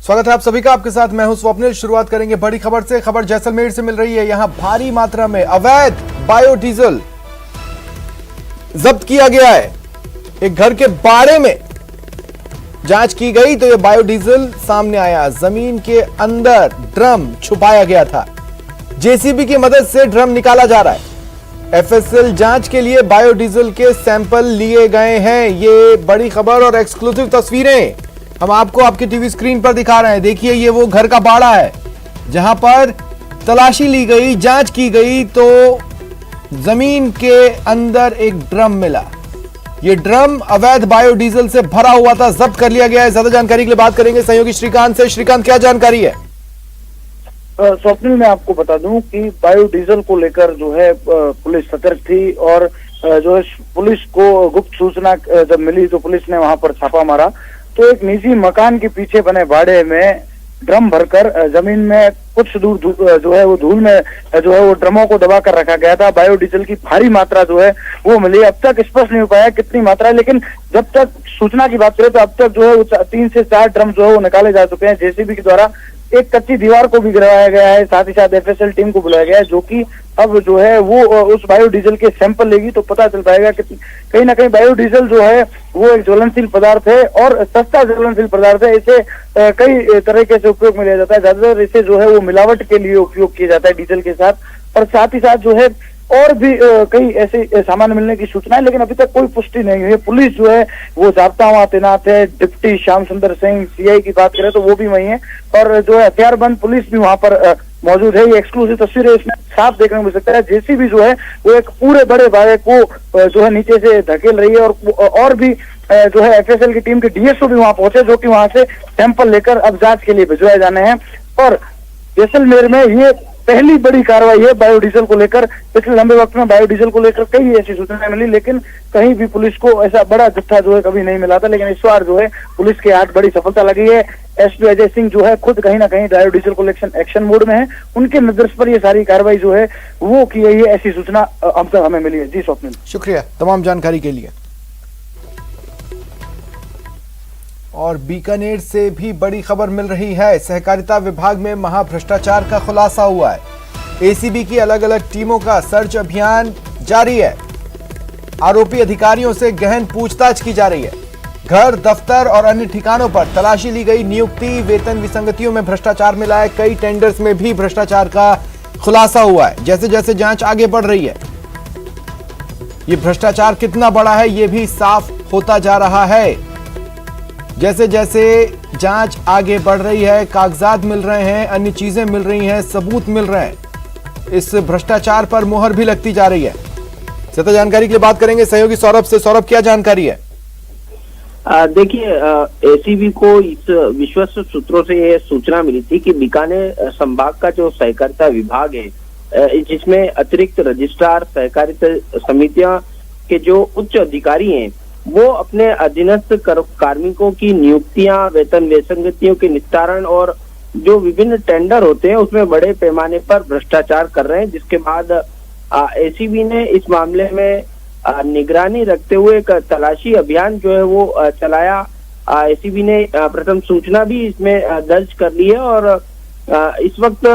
स्वागत है आप सभी का। आपके साथ मैं हूं स्वप्निल। शुरुआत करेंगे बड़ी खबर से। खबर जैसलमेर से मिल रही है। यहां भारी मात्रा में अवैध बायोडीजल जब्त किया गया है। एक घर के बाड़े में जांच की गई तो यह बायोडीजल सामने आया। जमीन के अंदर ड्रम छुपाया गया था। जेसीबी की मदद से ड्रम निकाला जा रहा है। एफएसएल जांच के लिए बायोडीजल के सैंपल लिए गए हैं। ये बड़ी खबर और एक्सक्लूसिव तस्वीरें हम आपको आपके टीवी स्क्रीन पर दिखा रहे हैं। देखिए, ये वो घर का बाड़ा है जहां पर तलाशी ली गई, जांच की गई तो जमीन के अंदर एक ड्रम मिला। ये ड्रम अवैध बायोडीजल से भरा हुआ था, जब्त कर लिया गया है। ज्यादा जानकारी के लिए बात करेंगे सहयोगी श्रीकांत से। श्रीकांत, क्या जानकारी है? स्वप्निल, मैं आपको बता दूं कि बायोडीजल को लेकर जो है पुलिस सतर्क थी और जो है पुलिस को गुप्त सूचना जब मिली तो पुलिस ने वहां पर छापा मारा। तो एक निजी मकान के पीछे बने बाड़े में ड्रम भरकर जमीन में कुछ दूर जो है वो धूल में जो है वो ड्रमों को दबा कर रखा गया था। बायोडीजल की भारी मात्रा जो है वो मिली। अब तक स्पष्ट नहीं हो पाया कितनी मात्रा है, लेकिन जब तक सूचना की बात करें तो अब तक जो है वो 3 से 4 ड्रम जो है वो निकाले जा चुके हैं। जेसीबी के द्वारा एक कच्ची दीवार को भी गिराया गया है। साथ ही साथ एफएसएल टीम को बुलाया गया है, जो कि अब जो है वो उस बायोडीजल के सैंपल लेगी तो पता चल पाएगा कि कहीं ना कहीं बायोडीजल जो है वो एक ज्वलनशील पदार्थ है और सस्ता ज्वलनशील पदार्थ है। इसे कई तरीके से उपयोग में लिया जाता है। ज्यादातर इसे जो है वो मिलावट के लिए उपयोग किया जाता है डीजल के साथ। और साथ ही साथ जो है और भी कई ऐसे सामान मिलने की सूचना है, लेकिन अभी तक कोई पुष्टि नहीं हुई है। पुलिस जो है वो जाब्ता वहां तैनात है। डिप्टी श्याम सुंदर सिंह सीआई की बात करें तो वो भी वही है और जो है हथियारबंद पुलिस भी वहां पर मौजूद है। ये एक्सक्लूसिव तस्वीर है, इसमें साफ देखने को मिल सकता है। जेसीबी जो है वो एक पूरे बड़े बाड़े को जो है नीचे से धकेल रही है और भी जो है एफएसएल की टीम के डीएसओ भी वहां पहुंचे, जो कि वहां से सैंपल लेकर अब जांच के लिए भिजवाए जाने हैं। और जैसलमेर में ये पहली बड़ी कार्रवाई है बायोडीजल को लेकर। पिछले लंबे वक्त में बायोडीजल को लेकर कई ऐसी सूचनाएं मिली, लेकिन कहीं भी पुलिस को ऐसा बड़ा जत्था जो है कभी नहीं मिला था। लेकिन इस बार जो है पुलिस के हाथ बड़ी सफलता लगी है। एसपी अजय सिंह जो है खुद कहीं ना कहीं बायोडीजल कलेक्शन एक्शन मोड में है। उनके निर्देश पर ये सारी कार्रवाई जो है वो की गई है, ऐसी सूचना अब तक हमें मिली है। जी स्वप्निल, शुक्रिया तमाम जानकारी के लिए। और बीकानेर से भी बड़ी खबर मिल रही है। सहकारिता विभाग में महाभ्रष्टाचार का खुलासा हुआ है। एसीबी की अलग अलग टीमों का सर्च अभियान जारी है। आरोपी अधिकारियों से गहन पूछताछ की जा रही है। घर, दफ्तर और अन्य ठिकानों पर तलाशी ली गई। नियुक्ति, वेतन विसंगतियों में भ्रष्टाचार मिला है। कई टेंडर्स में भी भ्रष्टाचार का खुलासा हुआ है। जैसे जैसे जांच आगे बढ़ रही है, ये भ्रष्टाचार कितना बड़ा है ये भी साफ होता जा रहा है। जैसे जैसे जांच आगे बढ़ रही है, कागजात मिल रहे हैं, अन्य चीजें मिल रही हैं, सबूत मिल रहे हैं, इस भ्रष्टाचार पर मोहर भी लगती जा रही है। ज्यादा जानकारी के लिए बात करेंगे सहयोगी सौरभ से। सौरभ, क्या जानकारी है? देखिए, एसीबी को इस विश्वस्त सूत्रों से यह सूचना मिली थी कि बीकानेर संभाग का जो सहकारिता विभाग है, जिसमें अतिरिक्त रजिस्ट्रार, सहकारिता समितियां के जो उच्च अधिकारी हैं, वो अपने अधीनस्थ कार्मिकों की नियुक्तियां, वेतन विसंगतियों के निस्तारण और जो विभिन्न टेंडर होते हैं उसमें बड़े पैमाने पर भ्रष्टाचार कर रहे हैं। जिसके बाद एसीबी ने इस मामले में निगरानी रखते हुए एक तलाशी अभियान जो है वो चलाया। एसीबी ने प्रथम सूचना भी इसमें दर्ज कर ली है और इस वक्त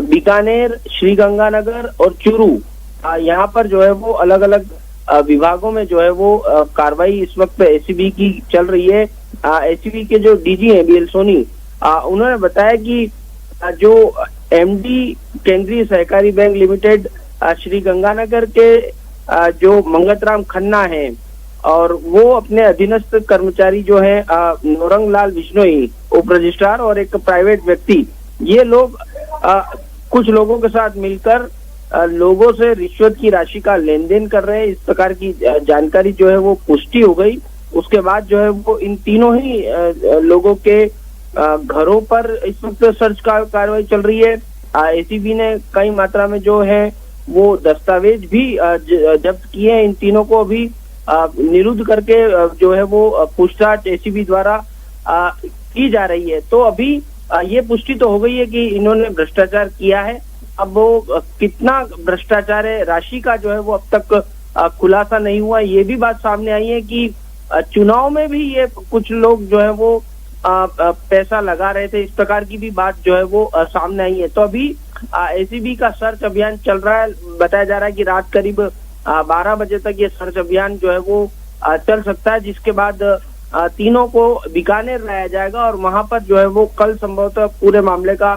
बीकानेर, श्रीगंगानगर और चूरू यहाँ पर जो है वो अलग अलग विभागों में जो है वो कार्रवाई इस वक्त एसीबी की चल रही है। एसीबी के जो डीजी हैं बीएल सोनी, उन्होंने बताया कि जो एमडी केंद्रीय सहकारी बैंक लिमिटेड श्री गंगानगर के जो मंगतराम खन्ना हैं और वो अपने अधीनस्थ कर्मचारी जो है नौरंग लाल बिश्नोई, उप रजिस्ट्रार और एक प्राइवेट व्यक्ति, ये लोग कुछ लोगों के साथ मिलकर लोगों से रिश्वत की राशि का लेन देन कर रहे हैं। इस प्रकार की जानकारी जो है वो पुष्टि हो गई। उसके बाद जो है वो इन तीनों ही लोगों के घरों पर इस वक्त सर्च का कार्रवाई चल रही है। एसीबी ने कई मात्रा में जो है वो दस्तावेज भी जब्त किए हैं। इन तीनों को अभी निरुद्ध करके जो है वो पूछताछ एसीबी द्वारा की जा रही है। तो अभी ये पुष्टि तो हो गई है कि इन्होंने भ्रष्टाचार किया है। अब वो कितना भ्रष्टाचार है, राशि का जो है वो अब तक खुलासा नहीं हुआ। ये भी बात सामने आई है कि चुनाव में भी ये कुछ लोग जो है वो पैसा लगा रहे थे, इस प्रकार की भी बात जो है वो सामने आई है। तो अभी एसीबी का सर्च अभियान चल रहा है। बताया जा रहा है कि रात करीब 12 बजे तक ये सर्च अभियान जो है वो चल सकता है, जिसके बाद तीनों को बीकानेर लाया जाएगा और वहां पर जो है वो कल संभवतः पूरे मामले का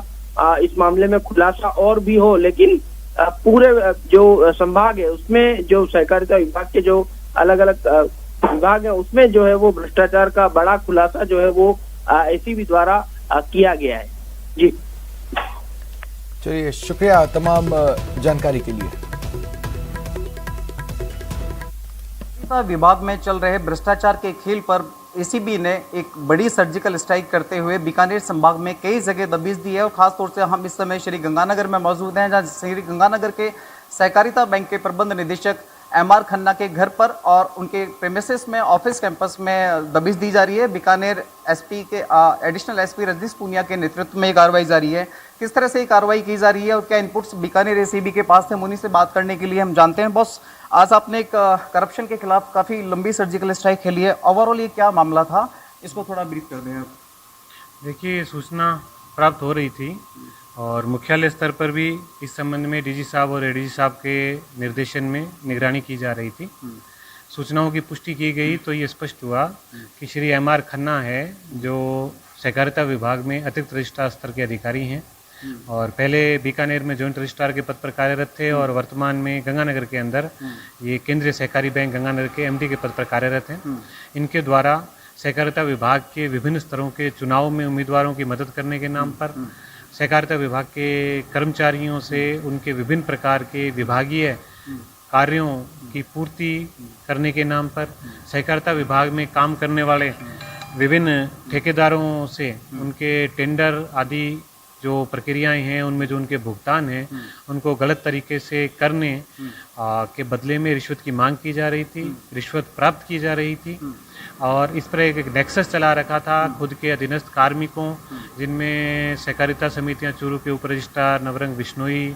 इस मामले में खुलासा और भी हो। लेकिन पूरे जो संभाग है उसमें जो सहकारिता विभाग के जो अलग अलग विभाग है उसमें जो है वो भ्रष्टाचार का बड़ा खुलासा जो है वो एसीबी द्वारा किया गया है। जी चलिए, शुक्रिया तमाम जानकारी के लिए। विभाग में चल रहे भ्रष्टाचार के खेल पर एसीबी ने एक बड़ी सर्जिकल स्ट्राइक करते हुए बीकानेर संभाग में कई जगह दबिश दी है और खासतौर से हम इस समय श्री गंगानगर में मौजूद हैं, जहां श्री गंगानगर के सहकारिता बैंक के प्रबंध निदेशक एमआर खन्ना के घर पर और उनके प्रेमिसेस में ऑफिस कैंपस में दबिश दी जा रही है। बीकानेर एसपी के एडिशनल एसपी रजनीश पूनिया के नेतृत्व में ये कार्रवाई जारी है। किस तरह से ये कार्रवाई की जा रही है और क्या इनपुट्स बीकानेर एसीबी के पास थे, मुनि से बात करने के लिए हम जानते हैं। बॉस, आज आपने एक करप्शन के खिलाफ काफ़ी लंबी सर्जिकल स्ट्राइक खेली है, ओवरऑल ये क्या मामला था, इसको थोड़ा ब्रीफ कर दें आप। देखिए, सूचना प्राप्त हो रही थी और मुख्यालय स्तर पर भी इस संबंध में डीजी साहब और एडीजी साहब के निर्देशन में निगरानी की जा रही थी। सूचनाओं की पुष्टि की गई तो ये स्पष्ट हुआ कि श्री एमआर खन्ना है जो सहकारिता विभाग में अतिरिक्त रजिस्ट्रार स्तर के अधिकारी हैं और पहले बीकानेर में जॉइंट रजिस्ट्रार के पद पर कार्यरत थे और वर्तमान में गंगानगर के अंदर ये केंद्रीय सहकारी बैंक गंगानगर के एमडी के पद पर कार्यरत हैं। इनके द्वारा सहकारिता विभाग के विभिन्न स्तरों के चुनाव में उम्मीदवारों की मदद करने के नाम पर सहकारिता विभाग के कर्मचारियों से उनके विभिन्न प्रकार के विभागीय कार्यों की पूर्ति करने के नाम पर सहकारिता विभाग में काम करने वाले विभिन्न ठेकेदारों से उनके टेंडर आदि जो प्रक्रियाएं हैं उनमें जो उनके भुगतान हैं उनको गलत तरीके से करने के बदले में रिश्वत की मांग की जा रही थी, रिश्वत प्राप्त की जा रही थी और इस पर एक नेक्सस चला रखा था खुद के अधीनस्थ कार्मिकों, जिनमें सहकारिता समितियां चूरू के उप रजिस्ट्रार नवरंग बिश्नोई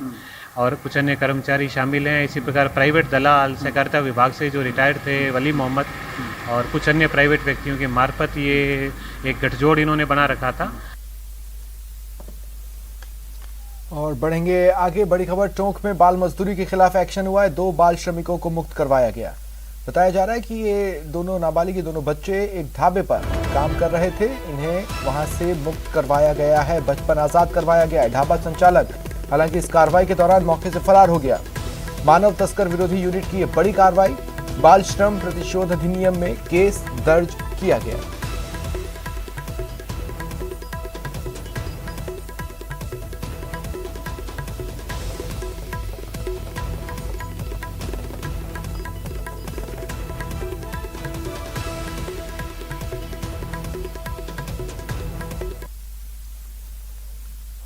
और कुछ अन्य कर्मचारी शामिल हैं। इसी प्रकार प्राइवेट दलाल सहकारिता विभाग से जो रिटायर्ड थे वली मोहम्मद और कुछ अन्य प्राइवेट व्यक्तियों के मार्फत ये एक गठजोड़ इन्होंने बना रखा था। और बढ़ेंगे आगे, बड़ी खबर, टोंक में बाल मजदूरी के खिलाफ एक्शन हुआ है। 2 बाल श्रमिकों को मुक्त करवाया गया। बताया जा रहा है कि ये दोनों नाबालिग, दोनों बच्चे एक ढाबे पर काम कर रहे थे, इन्हें वहां से मुक्त करवाया गया है, बचपन आजाद करवाया गया है। ढाबा संचालक हालांकि इस कार्रवाई के दौरान मौके से फरार हो गया। मानव तस्कर विरोधी यूनिट की यह बड़ी कार्रवाई, बाल श्रम प्रतिशोध अधिनियम में केस दर्ज किया गया।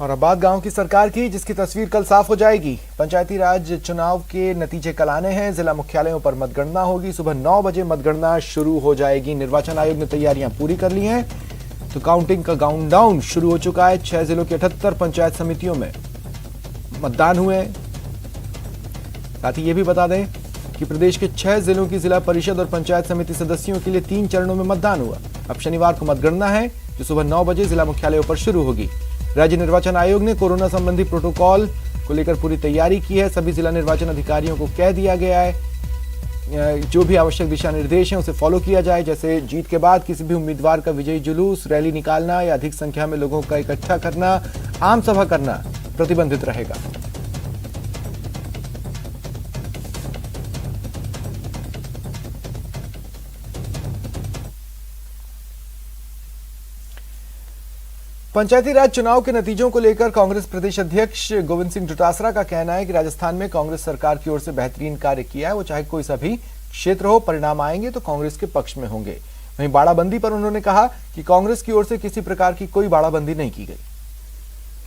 और अब बात गांव की सरकार की, जिसकी तस्वीर कल साफ हो जाएगी। पंचायती राज चुनाव के नतीजे कल आने हैं। जिला मुख्यालयों पर मतगणना होगी। सुबह 9 बजे मतगणना शुरू हो जाएगी। निर्वाचन आयोग ने तैयारियां पूरी कर ली हैं, तो काउंटिंग का काउंटडाउन शुरू हो चुका है। 6 जिलों की 78 पंचायत समितियों में मतदान हुए। साथ ही ये भी बता दें कि प्रदेश के 6 जिलों की जिला परिषद और पंचायत समिति सदस्यों के लिए 3 चरणों में मतदान हुआ। अब शनिवार को मतगणना है, जो सुबह 9 बजे जिला मुख्यालयों पर शुरू होगी। राज्य निर्वाचन आयोग ने कोरोना संबंधी प्रोटोकॉल को लेकर पूरी तैयारी की है। सभी जिला निर्वाचन अधिकारियों को कह दिया गया है जो भी आवश्यक दिशा निर्देश हैं उसे फॉलो किया जाए, जैसे जीत के बाद किसी भी उम्मीदवार का विजयी जुलूस, रैली निकालना या अधिक संख्या में लोगों का इकट्ठा करना, आम सभा करना प्रतिबंधित रहेगा। पंचायती राज चुनाव के नतीजों को लेकर कांग्रेस प्रदेश अध्यक्ष गोविंद सिंह डोटासरा का कहना है कि राजस्थान में कांग्रेस सरकार की ओर से बेहतरीन कार्य किया है। वो चाहे कोई सा भी क्षेत्र हो, परिणाम आएंगे तो कांग्रेस के पक्ष में होंगे। वहीं बाड़ाबंदी पर उन्होंने कहा कि कांग्रेस की ओर से किसी प्रकार की कोई बाड़ाबंदी नहीं की गई।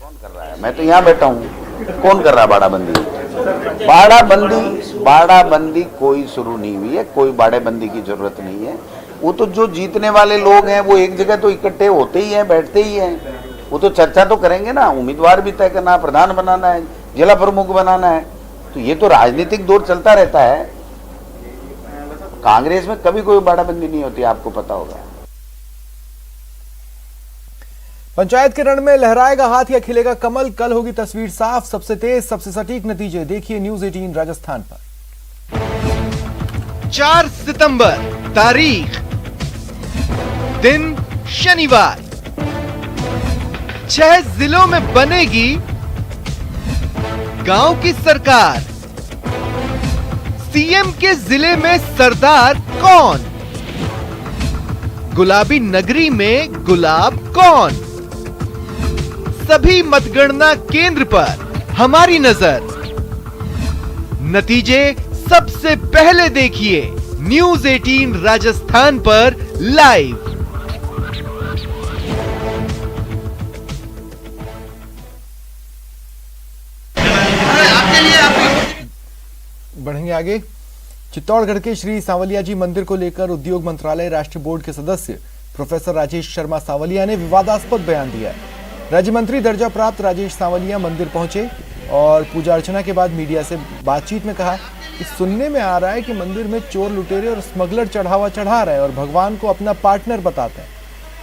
कौन कर रहा है? मैं तो यहाँ बैठा हूँ। कौन कर रहा है बाड़ाबंदी? बाड़ाबंदी कोई शुरू नहीं हुई है। कोई बाड़ाबंदी की जरूरत नहीं है। वो तो जो जीतने वाले लोग हैं वो एक जगह तो इकट्ठे होते ही हैं, बैठते ही हैं। वो तो चर्चा तो करेंगे ना। उम्मीदवार भी तय करना, प्रधान बनाना है, जिला प्रमुख बनाना है, तो ये तो राजनीतिक दौर चलता रहता है। कांग्रेस में कभी कोई बाड़ाबंदी नहीं होती, आपको पता होगा। पंचायत के रण में लहराएगा हाथ या खिलेगा कमल, कल होगी तस्वीर साफ। सबसे तेज सबसे सटीक नतीजे देखिए न्यूज 18 राजस्थान पर। 4 सितंबर तारीख, दिन शनिवार। 6 जिलों में बनेगी गांव की सरकार। सीएम के जिले में सरदार कौन? गुलाबी नगरी में गुलाब कौन? सभी मतगणना केंद्र पर हमारी नजर। नतीजे सबसे पहले देखिए न्यूज 18 राजस्थान पर लाइव। बढ़ेंगे आगे। चित्तौड़गढ़ के श्री सांवलिया जी मंदिर को लेकर उद्योग मंत्रालय राष्ट्रीय बोर्ड के सदस्य प्रोफेसर राजेश शर्मा सांवलिया ने विवादास्पद बयान दिया है। राज्य मंत्री दर्जा प्राप्त राजेश सांवलिया मंदिर पहुंचे और पूजा अर्चना के बाद मीडिया से बातचीत में कहा कि सुनने में आ रहा है कि मंदिर में चोर लुटेरे और स्मगलर चढ़ावा चढ़ा रहे हैं और भगवान को अपना पार्टनर बताते हैं।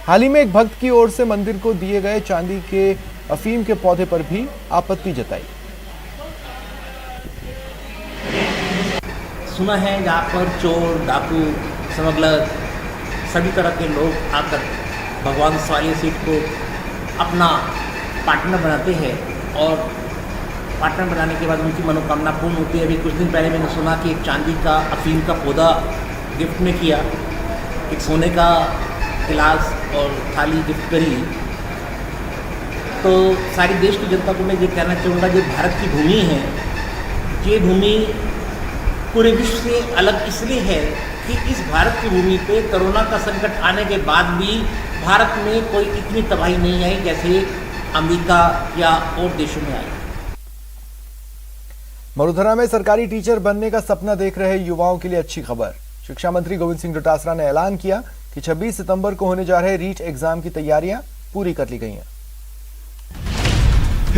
हाल ही में एक भक्त की ओर से मंदिर को दिए गए चांदी के अफीम के पौधे पर भी आपत्ति जताई। सुना है जहाँ पर चोर, डाकू, स्मगलर सभी तरह के लोग आकर भगवान सांवलिया सीट को अपना पार्टनर बनाते हैं और पार्टनर बनाने के बाद उनकी मनोकामना पूर्ण होती है। अभी कुछ दिन पहले मैंने सुना कि एक चांदी का अफीम का पौधा गिफ्ट में किया, एक सोने का गिलास और थाली गिफ्ट करी। तो सारी देश की जनता को मैं ये कहना चाहूँगा, जो भारत की भूमि है, ये भूमि पूरे विश्व से अलग इसलिए है कि इस भारत की भूमि पे कोरोना का संकट आने के बाद भी भारत में कोई इतनी तबाही नहीं आई जैसे अमेरिका या और देशों में आई। मरुधरा में सरकारी टीचर बनने का सपना देख रहे युवाओं के लिए अच्छी खबर। शिक्षा मंत्री गोविंद सिंह डोटासरा ने ऐलान किया कि 26 सितंबर को होने जा रहे रीट एग्जाम की तैयारियां पूरी कर ली गई हैं।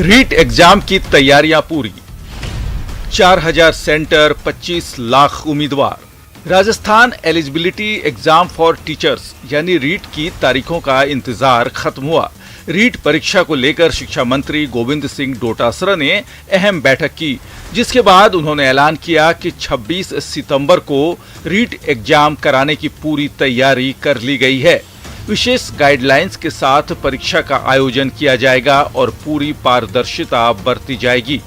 रीट एग्जाम की तैयारियां पूरी, 4000 सेंटर, 25 लाख उम्मीदवार। Rajasthan eligibility exam for teachers यानी रीट की तारीखों का इंतजार खत्म हुआ। रीट परीक्षा को लेकर शिक्षा मंत्री गोविंद सिंह डोटासरा ने अहम बैठक की, जिसके बाद उन्होंने ऐलान किया कि 26 सितंबर को रीट एग्जाम कराने की पूरी तैयारी कर ली गई है। विशेष गाइडलाइंस के साथ परीक्षा का आयोजन किया जाएगा और पूरी पारदर्शिता बरती जाएगी।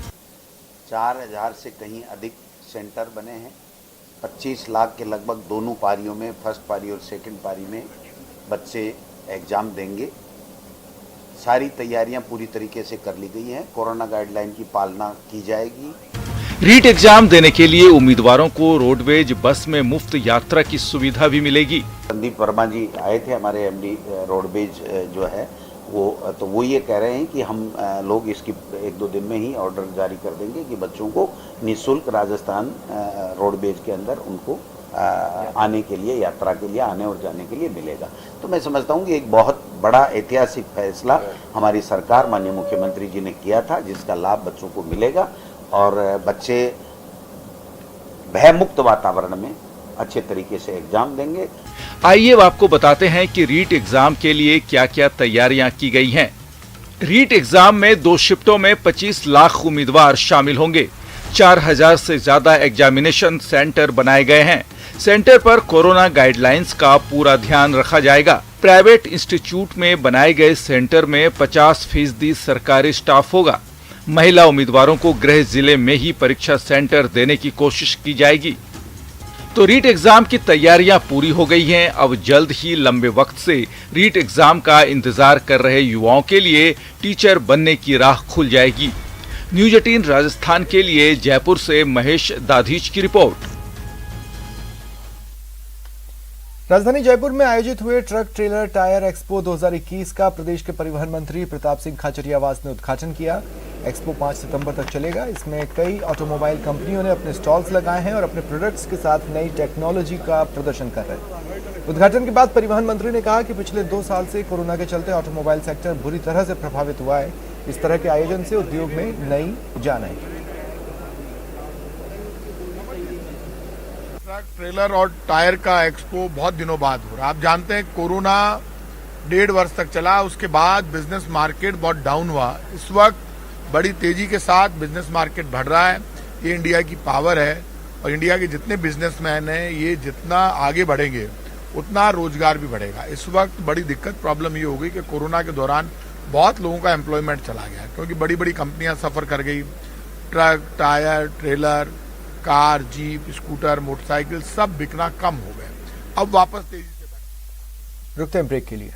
4000 से कहीं अधिक सेंटर बने हैं। 25 लाख के लगभग दोनों पारियों में, फर्स्ट पारी और सेकंड पारी में बच्चे एग्जाम देंगे। सारी तैयारियां पूरी तरीके से कर ली गई हैं। कोरोना गाइडलाइन की पालना की जाएगी। रीट एग्जाम देने के लिए उम्मीदवारों को रोडवेज बस में मुफ्त यात्रा की सुविधा भी मिलेगी। संदीप वर्मा जी आए थे, हमारे एमडी रोडवेज जो है वो ये कह रहे हैं कि हम लोग इसकी 1-2 दिन में ही ऑर्डर जारी कर देंगे कि बच्चों को निःशुल्क राजस्थान रोडवेज के अंदर उनको आने के लिए, यात्रा के लिए, आने और जाने के लिए मिलेगा। तो मैं समझता हूँ कि एक बहुत बड़ा ऐतिहासिक फैसला हमारी सरकार, माननीय मुख्यमंत्री जी ने किया था, जिसका लाभ बच्चों को मिलेगा और बच्चे भयमुक्त वातावरण में अच्छे तरीके से एग्जाम देंगे। आइए अब आपको बताते हैं कि रीट एग्जाम के लिए क्या क्या तैयारियां की गई हैं। रीट एग्जाम में 2 शिफ्टों में 25 लाख उम्मीदवार शामिल होंगे। 4000 से ज्यादा एग्जामिनेशन सेंटर बनाए गए हैं। सेंटर पर कोरोना गाइडलाइंस का पूरा ध्यान रखा जाएगा। प्राइवेट इंस्टीट्यूट में बनाए गए सेंटर में 50% सरकारी स्टाफ होगा। महिला उम्मीदवारों को गृह जिले में ही परीक्षा सेंटर देने की कोशिश की जाएगी। तो रीट एग्जाम की तैयारियां पूरी हो गई हैं। अब जल्द ही लंबे वक्त से रीट एग्जाम का इंतजार कर रहे युवाओं के लिए टीचर बनने की राह खुल जाएगी। न्यूज 18 राजस्थान के लिए जयपुर से महेश दाधीच की रिपोर्ट। राजधानी जयपुर में आयोजित हुए ट्रक ट्रेलर टायर एक्सपो 2021 का प्रदेश के परिवहन मंत्री प्रताप सिंह खाचरियावास ने उद्घाटन किया। एक्सपो 5 सितंबर तक चलेगा। इसमें कई ऑटोमोबाइल कंपनियों ने अपने स्टॉल्स लगाए हैं और अपने प्रोडक्ट्स के साथ नई टेक्नोलॉजी का प्रदर्शन कर रहे हैं। उद्घाटन के बाद परिवहन मंत्री ने कहा कि पिछले 2 साल से कोरोना के चलते ऑटोमोबाइल सेक्टर बुरी तरह से प्रभावित हुआ है। इस तरह के आयोजन से उद्योग में नई जान आएगी। ट्रक ट्रेलर और टायर का एक्सपो बहुत दिनों बाद हो रहा है। आप जानते हैं कोरोना 1.5 वर्ष तक चला। उसके बाद बिजनेस मार्केट बहुत डाउन हुआ। इस वक्त बड़ी तेजी के साथ बिजनेस मार्केट बढ़ रहा है। ये इंडिया की पावर है और इंडिया के जितने बिजनेसमैन हैं ये जितना आगे बढ़ेंगे उतना रोजगार भी बढ़ेगा। इस वक्त बड़ी दिक्कत प्रॉब्लम ये हो गई कि कोरोना के दौरान बहुत लोगों का एम्प्लॉयमेंट चला गया क्योंकि बड़ी बड़ी कंपनियां सफर कर गई। Truck, tyre, trailer, car, jeep, scooter, motorcycle सब बिकना कम हो गए। अब वापस तेजी से रुकते हैं ब्रेक के लिए।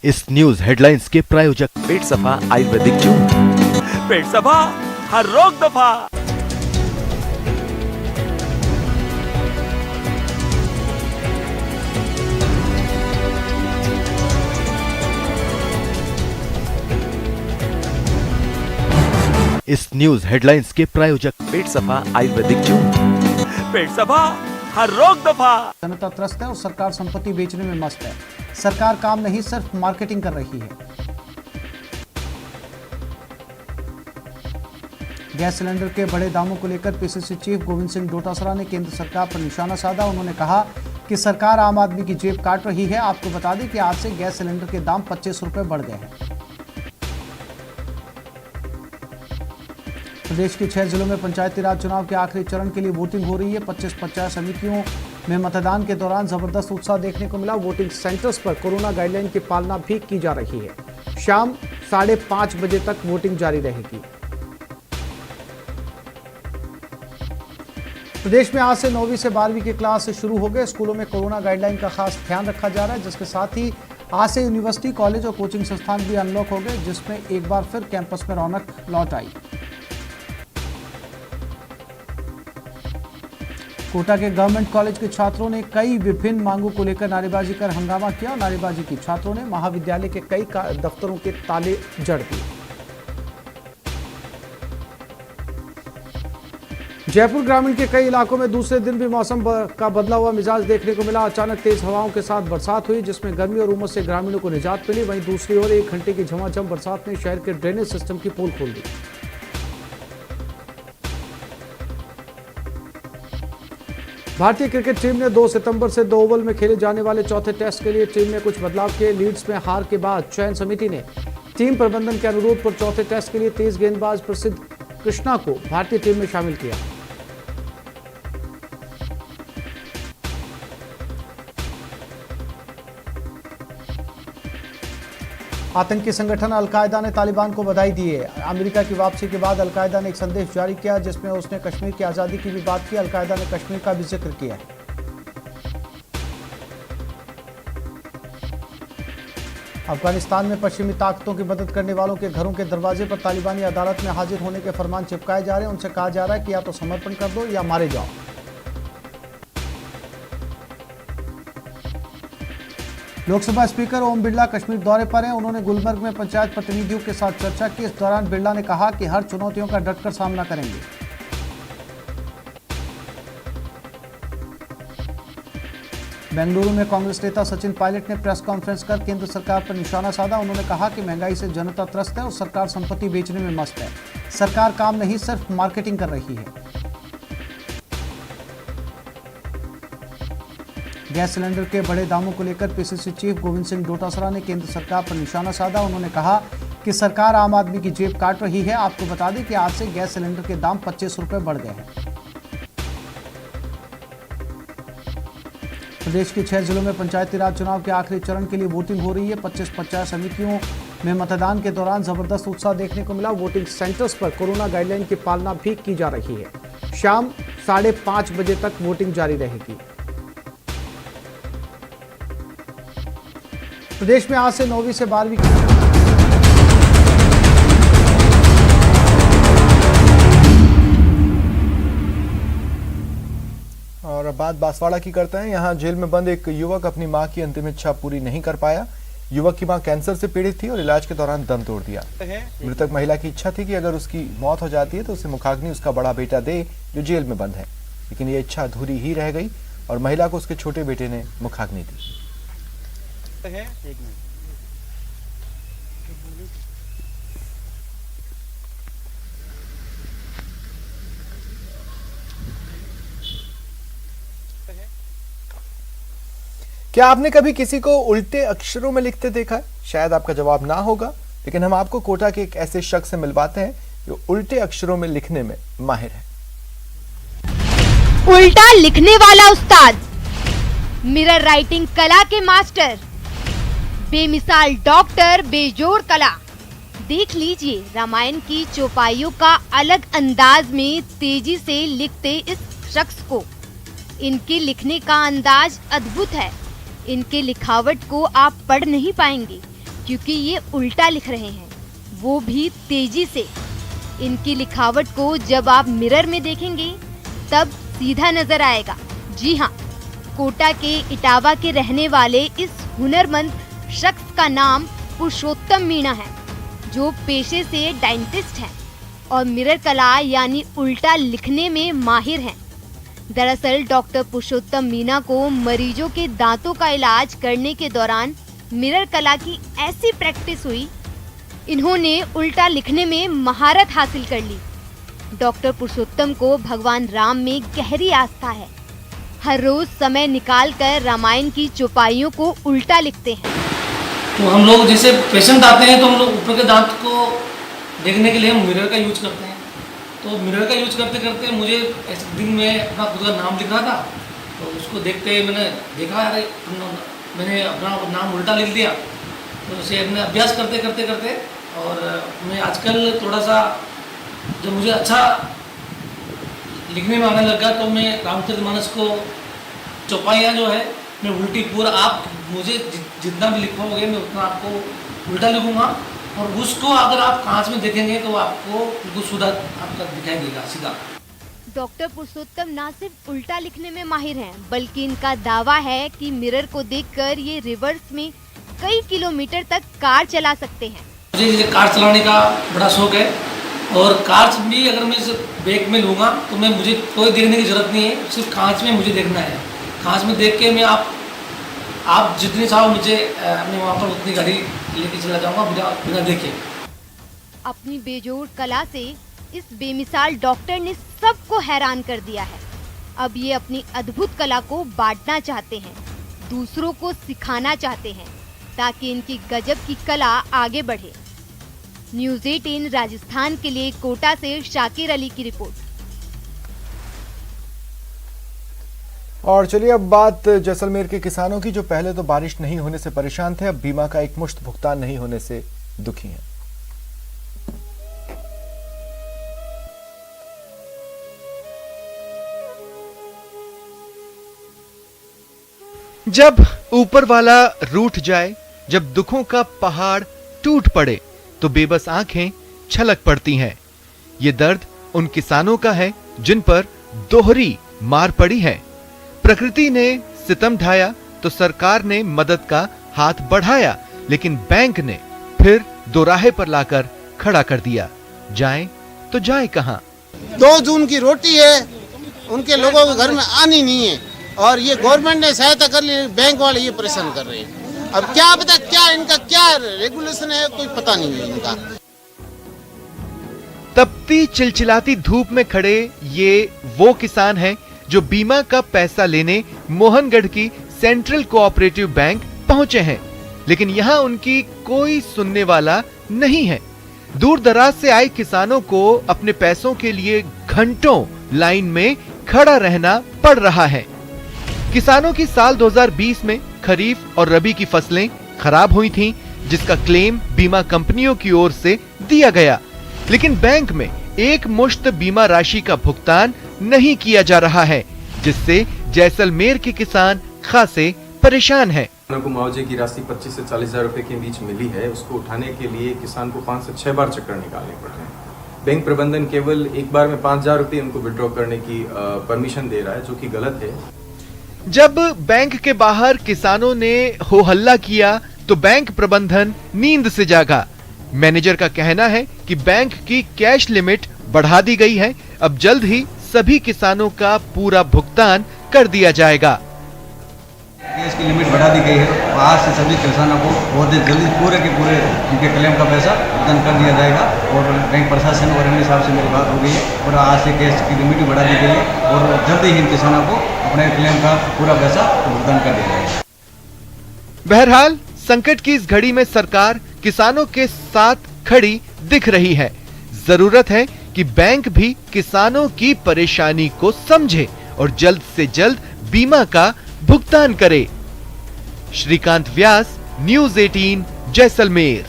इस न्यूज हेडलाइंस के प्रायोजक पेट सफा आयुर्वेदिक जूस, पेट सफा हर रोग दफा। इस न्यूज हेडलाइंस के प्रायोजक पेट सफा आयुर्वेदिक जूस, पेट सफा हर रोग दफा। जनता त्रस्त है और सरकार संपत्ति बेचने में मस्त है। सरकार काम नहीं सिर्फ मार्केटिंग कर रही है। गैस सिलेंडर के बढ़े दामों को लेकर पीसीसी चीफ गोविंद सिंह डोटासरा ने केंद्र सरकार पर निशाना साधा। उन्होंने कहा कि सरकार आम आदमी की जेब काट रही है। आपको बता दें कि आज से गैस सिलेंडर के दाम 25 रुपए बढ़ गए हैं। प्रदेश के 6 जिलों में पंचायती राज चुनाव के आखिरी चरण के लिए वोटिंग हो रही है। 25 पंचायत समितियों में मतदान के दौरान जबरदस्त उत्साह देखने को मिला। वोटिंग सेंटर्स पर कोरोना गाइडलाइन की पालना भी की जा रही है। शाम 5:30 बजे तक वोटिंग जारी रहेगी। प्रदेश में आज से 9वीं से 12वीं की क्लास शुरू हो गए। स्कूलों में कोरोना गाइडलाइन का खास ध्यान रखा जा रहा है, जिसके साथ ही आज से यूनिवर्सिटी, कॉलेज और कोचिंग संस्थान भी अनलॉक हो गए, जिसमें एक बार फिर कैंपस में रौनक लौट आई। कोटा के गवर्नमेंट कॉलेज के छात्रों ने कई विभिन्न मांगों को लेकर नारेबाजी कर हंगामा किया। नारेबाजी की छात्रों ने महाविद्यालय के कई दफ्तरों के ताले जड़ दिए। जयपुर ग्रामीण के कई इलाकों में दूसरे दिन भी मौसम का बदला हुआ मिजाज देखने को मिला। अचानक तेज हवाओं के साथ बरसात हुई, जिसमें गर्मी और उमस से ग्रामीणों को निजात मिली। वहीं दूसरी ओर 1 घंटे की झमाझम बरसात ने शहर के ड्रेनेज सिस्टम की पोल खोल दी। भारतीय क्रिकेट टीम ने 2 सितंबर से 2 ओवल में खेले जाने वाले चौथे टेस्ट के लिए टीम में कुछ बदलाव किए। लीड्स में हार के बाद चयन समिति ने टीम प्रबंधन के अनुरोध पर चौथे टेस्ट के लिए तेज गेंदबाज प्रसिद्ध कृष्णा को भारतीय टीम में शामिल किया। आतंकी संगठन अलकायदा ने तालिबान को बधाई दी है। अमेरिका की वापसी के बाद अलकायदा ने एक संदेश जारी किया, जिसमें उसने कश्मीर की आज़ादी की भी बात की। अलकायदा ने कश्मीर का भी जिक्र किया है। अफगानिस्तान में पश्चिमी ताकतों की मदद करने वालों के घरों के दरवाजे पर तालिबानी अदालत में हाजिर होने के फरमान चिपकाए जा रहे हैं। उनसे कहा जा रहा है कि या तो समर्पण कर दो या मारे जाओ। लोकसभा स्पीकर ओम बिरला कश्मीर दौरे पर हैं। उन्होंने गुलमर्ग में पंचायत प्रतिनिधियों के साथ चर्चा की। इस दौरान बिरला ने कहा कि हर चुनौतियों का डटकर सामना करेंगे। बेंगलुरु में कांग्रेस नेता सचिन पायलट ने प्रेस कॉन्फ्रेंस कर केंद्र सरकार पर निशाना साधा। उन्होंने कहा कि महंगाई से जनता त्रस्त है और सरकार संपत्ति बेचने में मस्त है। सरकार काम नहीं सिर्फ मार्केटिंग कर रही है। गैस सिलेंडर के बढ़े दामों को लेकर पीसीसी चीफ गोविंद सिंह डोटासरा ने केंद्र सरकार पर निशाना साधा। उन्होंने कहा कि सरकार आम आदमी की जेब काट रही है। आपको बता दें कि आज से गैस सिलेंडर के दाम 25 रुपए बढ़ गए हैं। प्रदेश के 6 जिलों में पंचायती राज चुनाव के आखिरी चरण के लिए वोटिंग हो रही है। 25 पंचायत समितियों में मतदान के दौरान जबरदस्त उत्साह देखने को मिला। वोटिंग सेंटर्स पर कोरोना गाइडलाइन की पालना भी की जा रही है। शाम 5:30 बजे तक वोटिंग जारी रहेगी। प्रदेश में आज से 9वीं से 12वीं और अब बात बांसवाड़ा की करते हैं। यहाँ जेल में बंद एक युवक अपनी मां की अंतिम इच्छा पूरी नहीं कर पाया। युवक की मां कैंसर से पीड़ित थी और इलाज के दौरान दम तोड़ दिया। मृतक महिला की इच्छा थी कि अगर उसकी मौत हो जाती है तो उसे मुखाग्नि उसका बड़ा बेटा दे, जो जेल में बंद है। लेकिन ये इच्छा अधूरी ही रह गई और महिला को उसके छोटे बेटे ने मुखाग्नि दी। क्या आपने कभी किसी को उल्टे अक्षरों में लिखते देखा है? शायद आपका जवाब ना होगा, लेकिन हम आपको कोटा के एक ऐसे शख्स से मिलवाते हैं जो उल्टे अक्षरों में लिखने में माहिर है। उल्टा लिखने वाला उस्ताद, मिरर राइटिंग कला के मास्टर, बेमिसाल डॉक्टर, बेजोड़ कला। देख लीजिए रामायण की चौपाइयों का अलग अंदाज में तेजी से लिखते इस शख्स को। इनके लिखने का अंदाज अद्भुत है। इनके लिखावट को आप पढ़ नहीं पाएंगे क्योंकि ये उल्टा लिख रहे हैं, वो भी तेजी से। इनकी लिखावट को जब आप मिरर में देखेंगे तब सीधा नजर आएगा। जी हाँ, कोटा के इटावा के रहने वाले इस हुनरमंद शख्स का नाम पुरुषोत्तम मीणा है, जो पेशे से डेंटिस्ट हैं और मिरर कला यानी उल्टा लिखने में माहिर हैं। दरअसल डॉक्टर पुरुषोत्तम मीणा को मरीजों के दांतों का इलाज करने के दौरान मिरर कला की ऐसी प्रैक्टिस हुई, इन्होंने उल्टा लिखने में महारत हासिल कर ली। डॉक्टर पुरुषोत्तम को भगवान राम में गहरी आस्था है। हर रोज समय निकालकर रामायण की चौपाइयों को उल्टा लिखते हैं। तो हम लोग जैसे पेशेंट आते हैं तो हम लोग ऊपर के दांत को देखने के लिए हम मिरर का यूज करते हैं। तो मिरर का यूज करते करते मुझे एक दिन में अपना खुद का नाम लिख रहा था, तो उसको देखते मैंने देखा अरे मैंने अपना नाम उल्टा लिख दिया। तो उसे अपने अभ्यास करते करते करते और मैं आजकल थोड़ा सा जब मुझे अच्छा लिखने में आने लगा तो मैं रामचरितमानस को चौपाइयाँ जो है मैं उल्टी पूरा आप मुझे जितना भी लिखवाओगे मैं उतना आपको उल्टा लिखूंगा और उसको अगर आप कांच में देखेंगे तो आपको बिल्कुल सीधा आपका दिखाई देगा सीधा। डॉक्टर पुरुषोत्तम न सिर्फ उल्टा लिखने में माहिर हैं, बल्कि इनका दावा है कि मिरर को देखकर ये रिवर्स में कई किलोमीटर तक कार चला सकते हैं। मुझे ये कार चलाने का बड़ा शौक है और कार भी अगर मैं बैग में लूँगा तो मैं मुझे कोई देखने की जरूरत नहीं है, सिर्फ कांच में मुझे देखना है। कांच में देख के मैं आप जितनी चाहो मुझे मैं वहाँ पर उतनी गाड़ी लेके चला जाऊँगा बिना देखे। अपनी बेजोड़ कला से इस बेमिसाल डॉक्टर ने सबको हैरान कर दिया है। अब ये अपनी अद्भुत कला को बांटना चाहते हैं, दूसरों को सिखाना चाहते हैं ताकि इनकी गजब की कला आगे बढ़े। न्यूज़ 18 राजस्थान के लिए कोटा से शाकिर अली की रिपोर्ट। और चलिए अब बात जैसलमेर के किसानों की, जो पहले तो बारिश नहीं होने से परेशान थे, अब बीमा का एक मुश्त भुगतान नहीं होने से दुखी हैं। जब ऊपर वाला रूठ जाए, जब दुखों का पहाड़ टूट पड़े, तो बेबस आंखें छलक पड़ती हैं। ये दर्द उन किसानों का है जिन पर दोहरी मार पड़ी है। प्रकृति ने सितम ढाया तो सरकार ने मदद का हाथ बढ़ाया, लेकिन बैंक ने फिर दोराहे पर लाकर खड़ा कर दिया। जाएं तो जाएं कहां? 2 जून की रोटी है, उनके लोगों के घर में आनी नहीं है और ये गवर्नमेंट ने सहायता कर ली, बैंक वाले ये परेशान कर रहे हैं। अब क्या पता क्या इनका क्या रेगुलेशन है, कोई पता नहीं है इनका। तपती चिलचिलाती धूप में खड़े ये वो किसान हैं जो बीमा का पैसा लेने मोहनगढ़ की सेंट्रल कोऑपरेटिव बैंक पहुंचे हैं, लेकिन यहां उनकी कोई सुनने वाला नहीं है। दूर दराज से आए किसानों को अपने पैसों के लिए घंटों लाइन में खड़ा रहना पड़ रहा है। किसानों की साल 2020 में खरीफ और रबी की फसलें खराब हुई थीं, जिसका क्लेम बीमा कंपनियों की ओर से दिया गया, लेकिन बैंक में एक मुश्त बीमा राशि का भुगतान नहीं किया जा रहा है, जिससे जैसलमेर के किसान खासे परेशान हैं। किसानों को मुआवजे की राशि 25 से 40 हजार रुपए के बीच मिली है। उसको उठाने के लिए किसान को 5 से 6 बार चक्कर निकालने पड़ रहे हैं। बैंक प्रबंधन केवल एक बार में 5,000 रुपए उनको विड्रॉ करने की परमिशन दे रहा है, जो कि गलत है। जब बैंक के बाहर किसानों ने हो हल्ला किया तो बैंक प्रबंधन नींद से जागा। मैनेजर का कहना है कि बैंक की कैश लिमिट बढ़ा दी गई है, अब जल्द ही सभी किसानों का पूरा भुगतान कर दिया जाएगा। कैश की लिमिट बढ़ा दी गई है, आज से सभी किसानों को बहुत जल्दी पूरे के पूरे उनके क्लेम का पैसा भुगतान कर दिया जाएगा। और बैंक प्रशासन और एमएलए साहब से मेरी बात हो गई है और आज से कैश की लिमिट भी बढ़ा दी गई है और जल्दी ही इन किसानों को अपने क्लेम का पूरा पैसा भुगतान कर दिया जाएगा। बहरहाल संकट की इस घड़ी में सरकार किसानों के साथ खड़ी दिख रही है। जरूरत है कि बैंक भी किसानों की परेशानी को समझे और जल्द से जल्द बीमा का भुगतान करे। श्रीकांत व्यास, न्यूज़ 18, जैसलमेर।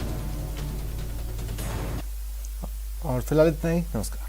और फिलहाल इतना ही। नमस्कार।